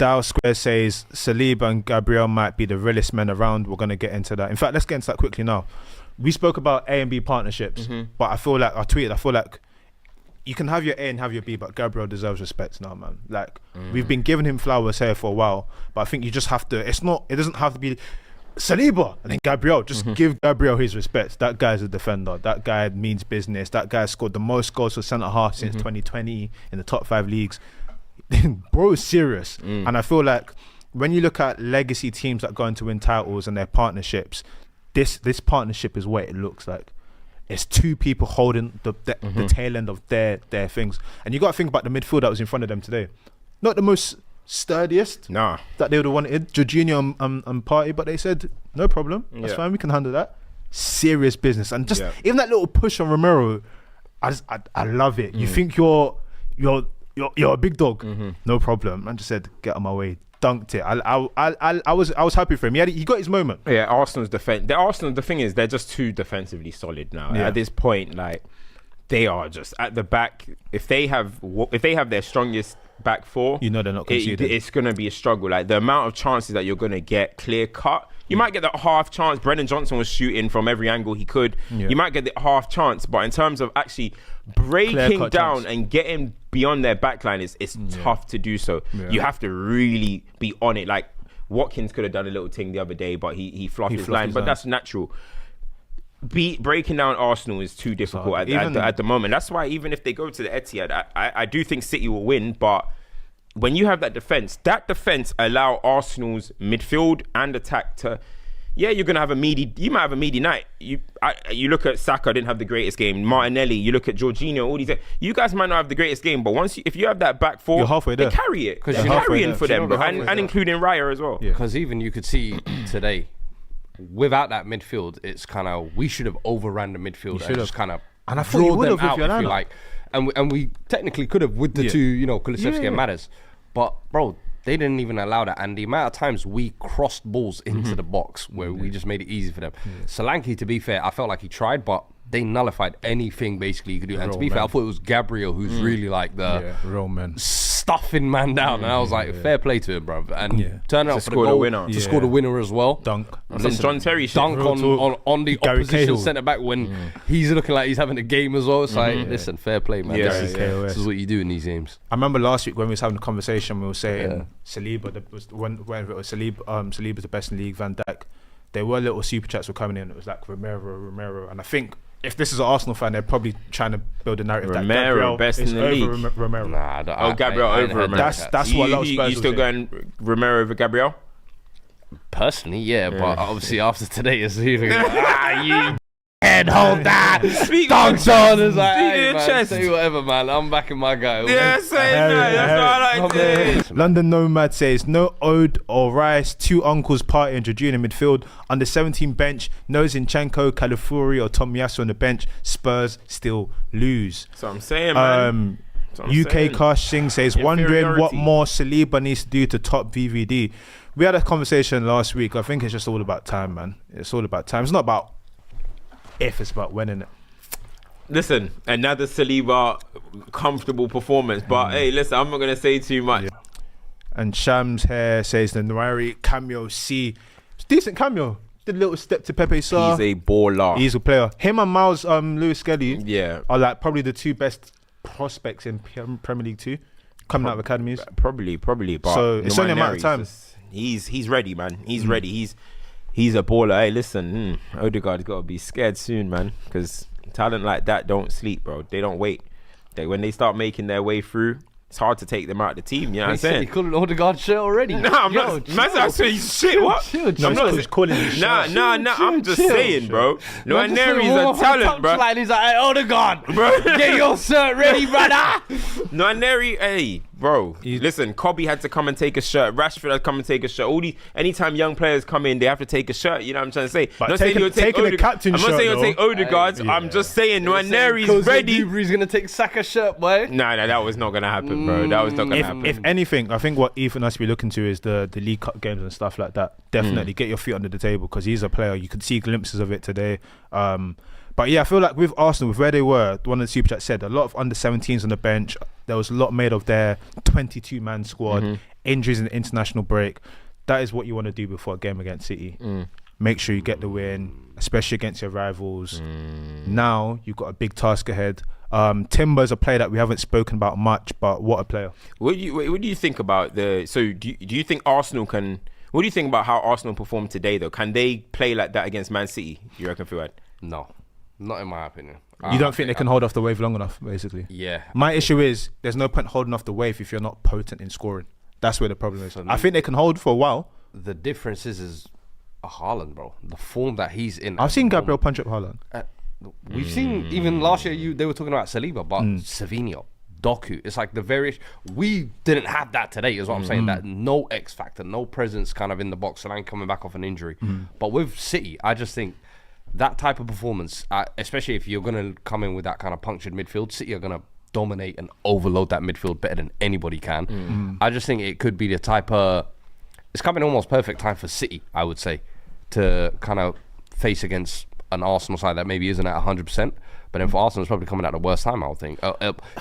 Dow Square says Saliba and Gabriel might be the realest men around. We're going to get into that. In fact, let's get into that quickly now. We spoke about A and B partnerships, but I feel like, I feel like you can have your A and have your B, but Gabriel deserves respect now, man. Like, we've been giving him flowers here for a while, but I think you just have to, it doesn't have to be Saliba and then Gabriel. Just give Gabriel his respect. That guy's a defender. That guy means business. That guy scored the most goals for centre half since 2020 in the top 5 leagues. Bro is serious. And I feel like when you look at legacy teams that go on to win titles and their partnerships, this partnership is what it looks like. It's two people holding the tail end of their things. And you got to think about the midfield that was in front of them today. Not the most sturdiest that they would have wanted, Jorginho and Partey, but they said no problem, that's fine, we can handle that. Serious business. And just even that little push on Romero, I love it. You think you're a big dog, no problem. Man just said get on my way, dunked it. I was happy for him. He got his moment. Yeah, Arsenal's defense. The thing is, they're just too defensively solid now. At this point, like, they are just at the back. If they have their strongest back four, you know they're not conceding. It's going to be a struggle. Like, the amount of chances that you're going to get clear cut, you might get that half chance. Brennan Johnson was shooting from every angle he could. You might get the half chance, but in terms of actually breaking down and getting beyond their backline, it's tough to do so. You have to really be on it. Like, Watkins could have done a little thing the other day, but he fluffed his line, but that's natural. Breaking down Arsenal is too difficult at the moment. That's why even if they go to the Etihad, I do think City will win, but when you have that defense allow Arsenal's midfield and attack to, you're gonna have you might have a meaty night. You look at Saka, didn't have the greatest game. Martinelli, you look at Jorginho, all these. You guys might not have the greatest game, but if you have that back four, you're halfway there. They carry it because you're carrying for them, and including Raya as well. Because even you could see today, without that midfield, it's kind of, we should have overran the midfield and just kind of draw them out, if you like. And we technically could have with the two, Kulusevski and Madders. But, bro, they didn't even allow that. And the amount of times we crossed balls into the box where we just made it easy for them. Solanke, to be fair, I felt like he tried, but they nullified anything basically you could do. And to be fair, I thought it was Gabriel who's really like the stuffing man down. And I was like, fair play to him, bro. And turn out for the goal to score the winner as well. Dunk. Listen, John Terry dunk on the opposition centre back when he's looking like he's having a game as well. It's like, listen, fair play, man. This is what you do in these games. I remember last week when we was having a conversation, we were saying Saliba, whenever it was Saliba's the best in the league, Van Dijk. There were little super chats were coming in. It was like Romero, and I think if this is an Arsenal fan, they're probably trying to build a narrative that Gabriel best is in the over league. Romero. Gabriel over Romero. That's what a lot of Spurs you still going Romero over Gabriel? Personally, yeah, but obviously after today, it's even you head hold that. Dunks on. It's like, hey, man, say whatever, man. I'm backing my guy. Yeah, say that. That's what I like to. London Nomad says no Ode or Rice, two uncles Partey and Jorginho in midfield. Under 17 bench, no Zinchenko, Calafiori or Tomiyasu on the bench. Spurs still lose. So I'm saying, man. UK Kash Singh says wondering what more Saliba needs to do to top VVD. We had a conversation last week. I think it's just all about time, man. It's all about time. It's not about if, it's about when, innit? Listen, another Saliba comfortable performance, but hey, listen, I'm not gonna say too much. And Shams here says the Nwaneri cameo C. It's a decent cameo. Did a little step to Pepe Sarr. He's a baller. He's a player. Him and Miles Lewis Skelly are like probably the two best prospects in Premier League 2 coming out of academies. Probably. But so it's only a matter of time. He's ready, man. He's ready. He's a baller. Hey, listen, Odegaard's got to be scared soon, man, because talent like that don't sleep, bro. They don't wait. When they start making their way through, it's hard to take them out of the team. You know what I'm saying? You calling Odegaard shit already? No, I'm not. Man, he's shit. What? I'm not calling him shit. Nah. I'm just saying, bro. Nwaneri's a talent, bro. He's like, hey, Odegaard, bro, get your shirt ready, brother. Nwaneri, hey, bro. Listen, Kobe had to come and take a shirt. Rashford had to come and take a shirt. Anytime young players come in, they have to take a shirt. You know what I'm trying to say? But I'm not saying you'll take Odegaard's. I'm just saying Nwaneri's ready. He's gonna take Saka's shirt, boy. Nah, that was not gonna happen, bro. That was not gonna happen. If anything, I think what Ethan has to be looking to is the League Cup games and stuff like that. Definitely get your feet under the table because he's a player. You could see glimpses of it today. But yeah, I feel like with Arsenal, with where they were, one of the super chats said a lot of under 17s on the bench. There was a lot made of their 22-man squad. injuries in the international break. That is what you want to do before a game against City. Make sure you get the win, especially against your rivals. Now you've got a big task ahead. Timber's a player that we haven't spoken about much, but what a player. What do you think about do you think Arsenal can? What do you think about how Arsenal performed today, though? Can they play like that against Man City? You reckon, Fuad? No, not in my opinion. You don't think they can hold off the wave long enough, basically? Yeah. My issue is there's no point holding off the wave if you're not potent in scoring. That's where the problem is. I think they can hold for a while. The difference is a Haaland, bro. The form that he's in. I've seen Gabriel punch up Haaland. We've seen even last year. They were talking about Saliba, but Savinho, Doku. It's like the very. We didn't have that today. Is what I'm saying. That no X factor, no presence, kind of in the box. And I'm coming back off an injury. But with City, I just think that type of performance, especially if you're gonna come in with that kind of punctured midfield, City are gonna dominate and overload that midfield better than anybody can. I just think it could be the type of. It's coming almost perfect time for City, I would say, to kind of face against an Arsenal side that maybe isn't at 100%. But then for Arsenal, it's probably coming at the worst time, I would think.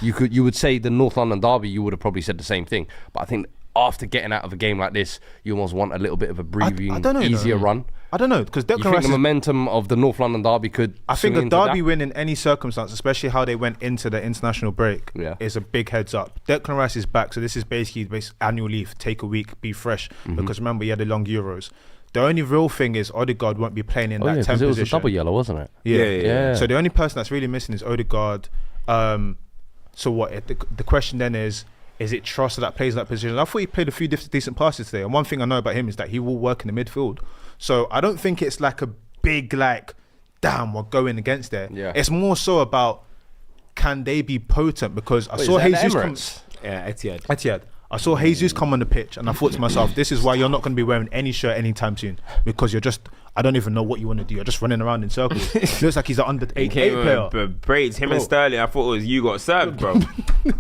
You would say the North London derby, you would have probably said the same thing. But I think after getting out of a game like this, you almost want a little bit of a breathing, easier run. I don't know, because you think the momentum of the North London derby could. I think the derby win in any circumstance, especially how they went into the international break, is a big heads up. Declan Rice is back, so this is basically annual leave. Take a week, be fresh, because remember, he had the long Euros. The only real thing is Odegaard won't be playing in that 10 position. It was a double yellow, wasn't it? Yeah. So the only person that's really missing is Odegaard. So what? The question then is it Trossard that plays in that position? I thought he played a few decent passes today. And one thing I know about him is that he will work in the midfield. So I don't think it's like a big, damn, we're going against there. Yeah. It's more so about, can they be potent? Because I saw Jesus come. Yeah, Etihad. I saw Jesus come on the pitch and I thought to myself, this is why you're not going to be wearing any shirt anytime soon, because you're just, I don't even know what you want to do. You're just running around in circles. Looks like he's an under 8 player. Braids, him and Sterling, I thought it was you got served, bro.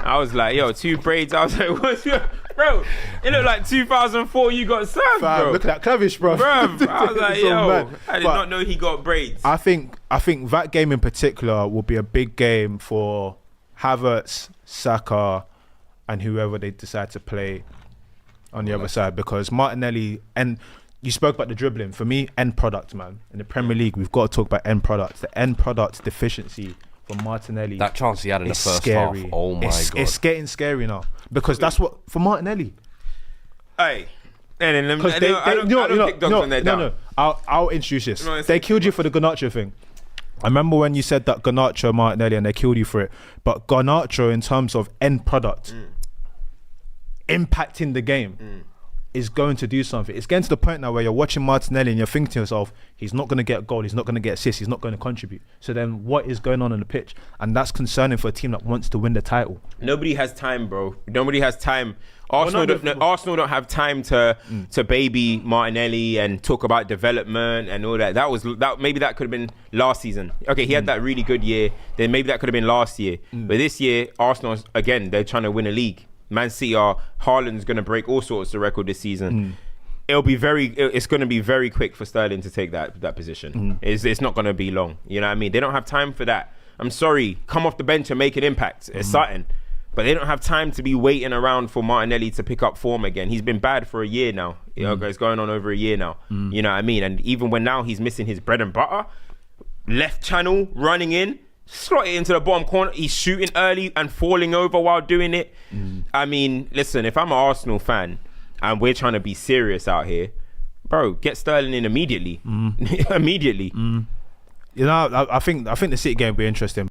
I was like, yo, 2 braids. I was like, what's your... Bro, it looked like 2004 you got served, bro. Look at that clavish, bro. I was like, yo, I did not know he got braids. I think that game in particular will be a big game for Havertz, Saka, and whoever they decide to play on the other side, because Martinelli, and you spoke about the dribbling. For me, end product, man. In the Premier League, we've got to talk about end products. The end product deficiency for Martinelli. That chance he had in the first half. Oh my God. It's getting scary now, because that's what for Martinelli. Hey. And then I don't pick dogs when they're down. No. I'll introduce this. They killed you for the Garnacho thing. I remember when you said that Garnacho, Martinelli, and they killed you for it. But Garnacho, in terms of end product, impacting the game, is going to do something. It's getting to the point now where you're watching Martinelli and you're thinking to yourself, he's not going to get a goal, he's not going to get assists, he's not going to contribute. So then what is going on the pitch? And that's concerning for a team that wants to win the title. Nobody has time, bro. Nobody has time. Arsenal don't have time to baby Martinelli and talk about development and all that. Maybe that could have been last season. Okay, he had that really good year. Then maybe that could have been last year. But this year, Arsenal, again, they're trying to win a league. Man City Haaland's going to break all sorts of record this season. It's going to be very quick for Sterling to take that position. It's not going to be long. You know what I mean? They don't have time for that. I'm sorry, come off the bench and make an impact. It's something. But they don't have time to be waiting around for Martinelli to pick up form again. He's been bad for a year now. You know, it's going on over a year now. You know what I mean? And even when now he's missing his bread and butter, left channel, running in, slot it into the bottom corner. He's shooting early and falling over while doing it. I mean, listen, if I'm an Arsenal fan and we're trying to be serious out here, bro, get Sterling in immediately. Immediately. You know, I think the City game will be interesting.